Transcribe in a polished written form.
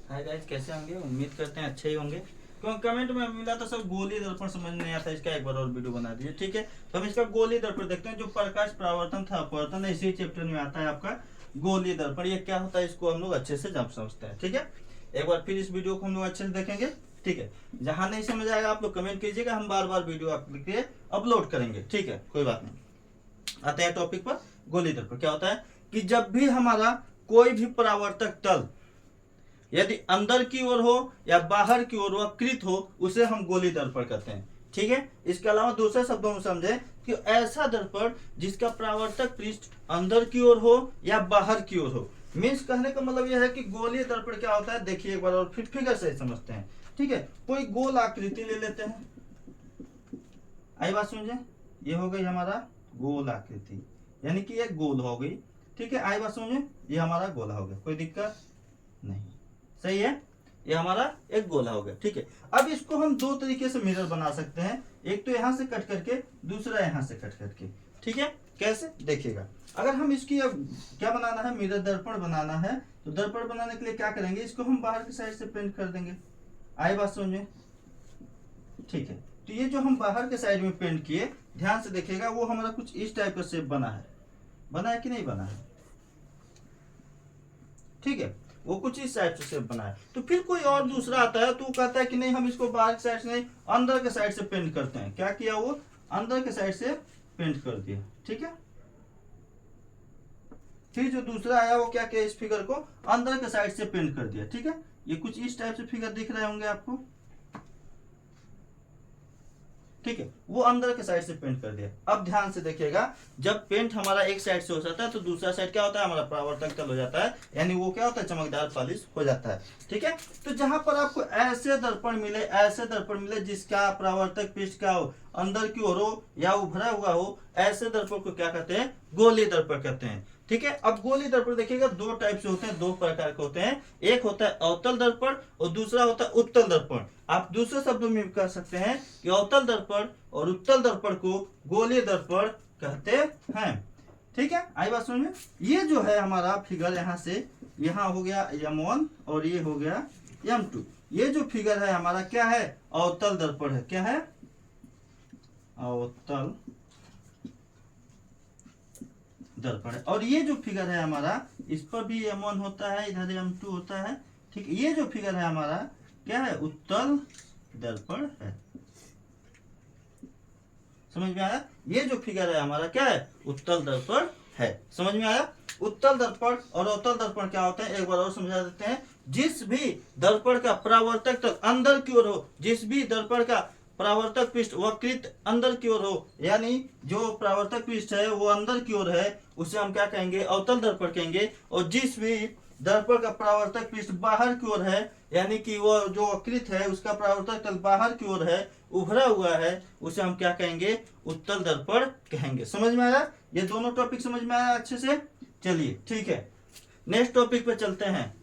Hi guys, कैसे होंगे? उम्मीद करते हैं अच्छे ही होंगे। क्योंकि कमेंट में मिला था सब गोली दर्पण समझ नहीं आता, इसका एक बार और वीडियो बना दिए। ठीक है, तो हम इसका गोली दर्पण देखते हैं। जो प्रकाश परावर्तन था अपवर्तन, इसी चैप्टर में आता है आपका गोली दर्पण। ये क्या होता है, इसको हम लोग अच्छे से जब समझते हैं। ठीक है, एक बार फिर इस वीडियो को हम लोग अच्छे से देखेंगे। ठीक है, जहां नहीं समझ आएगा आप लोग कमेंट कीजिएगा, हम बार बार वीडियो आपके लिए अपलोड करेंगे। ठीक है, कोई बात नहीं। आते हैं टॉपिक पर। गोली दर्पण क्या होता है कि जब भी हमारा कोई भी परावर्तक तल यदि अंदर की ओर हो या बाहर की ओर वक्रित हो, उसे हम गोली दर्पण कहते हैं। ठीक है, इसके अलावा दूसरे शब्दों में समझे कि ऐसा दर्पण जिसका परावर्तक पृष्ठ अंदर की ओर हो या बाहर की ओर हो। मीन्स कहने का मतलब यह है कि गोलीय दर्पण क्या होता है, देखिए एक बार और फिर फिगर से समझते हैं। ठीक है, कोई गोल आकृति ले लेते हैं। आई बात समझे, ये हो गई हमारा गोल आकृति, यानी कि ये गोल हो गई। ठीक है, आई बात समझे, ये हमारा गोला हो गया, कोई दिक्कत नहीं, सही है। ये हमारा एक गोला हो गया। ठीक है, अब इसको हम दो तरीके से मिरर बना सकते हैं। एक तो यहां से कट करके, दूसरा यहां से कट करके। ठीक है, कैसे देखिएगा। अगर हम इसकी अब क्या बनाना है, मिरर दर्पण बनाना है, तो दर्पण बनाने के लिए क्या करेंगे, इसको हम बाहर की साइड से पेंट कर देंगे। आई बात समझ में। ठीक है, तो ये जो हम बाहर के साइड में पेंट किए, ध्यान से देखिएगा, वो हमारा कुछ इस टाइप का शेप बना है। बना है कि नहीं बना है? ठीक है, वो कुछ इस साइड से शेप बना है। तो फिर कोई और दूसरा आता है तो वो कहता है कि नहीं, हम इसको बाहर की साइड से नहीं, अंदर के साइड से पेंट करते हैं। क्या किया, वो अंदर के साइड से पेंट कर दिया। ठीक है, फिर जो दूसरा आया वो क्या किया, इस फिगर को अंदर के साइड से पेंट कर दिया। ठीक है, ये कुछ इस टाइप से फिगर दिख रहे होंगे आपको। ठीक है, वो अंदर के साइड से पेंट कर दिया। अब ध्यान से देखिएगा, जब पेंट हमारा एक साइड से हो जाता है तो दूसरा साइड क्या होता है, हमारा परावर्तक तल हो जाता है, यानी वो क्या होता है, चमकदार पॉलिश हो जाता है। ठीक है, तो जहां पर आपको ऐसे दर्पण मिले, ऐसे दर्पण मिले जिसका परावर्तक पृष्ठ क्या हो, अंदर की ओर हो या उभरा हुआ हो, ऐसे दर्पण को क्या कहते हैं, गोलीय दर्पण कहते हैं। ठीक है, अब गोलीय दर्पण देखिएगा दो टाइप से होते हैं, दो प्रकार के होते हैं। एक होता है अवतल दर्पण और दूसरा होता है उत्तल दर्पण। आप दूसरे शब्दों में कह सकते हैं कि अवतल दर्पण और उत्तल दर्पण को गोलीय दर्पण कहते हैं। ठीक है, आई बात समझ में। ये जो है हमारा फिगर, यहाँ से यहाँ हो गया M1 और ये हो गया M2। ये जो फिगर है हमारा क्या है, अवतल दर्पण है। क्या है, अवतल दर्पण है। और ये जो फिगर है हमारा, इस पर भी M1 होता है, इधर M2 होता है। ठीक, ये जो फिगर है हमारा क्या है, उत्तल दर्पण है। समझ में आया, ये जो फिगर है हमारा क्या है, उत्तल दर्पण है। समझ में आया। उत्तल दर्पण और अवतल दर्पण क्या होते हैं, एक बार और समझा देते हैं। जिस भी दर्पण का परावर्तक तल अंदर की ओर हो, जिस भी दर्पण का परावर्तक पृष्ठ वक्रित अंदर की ओर हो, यानी जो परावर्तक पृष्ठ है वो अंदर की ओर है, उसे हम क्या कहेंगे, अवतल दर्पण कहेंगे। और जिस भी दर्पण का परावर्तक पृष्ठ बाहर की ओर है, यानी कि वो जो वक्रित है उसका परावर्तक तल बाहर की ओर है, उभरा हुआ है, उसे हम क्या कहेंगे, उत्तल दर्पण कहेंगे। समझ में आया, ये दोनों टॉपिक समझ में आया अच्छे से। चलिए ठीक है, नेक्स्ट टॉपिक पे चलते हैं।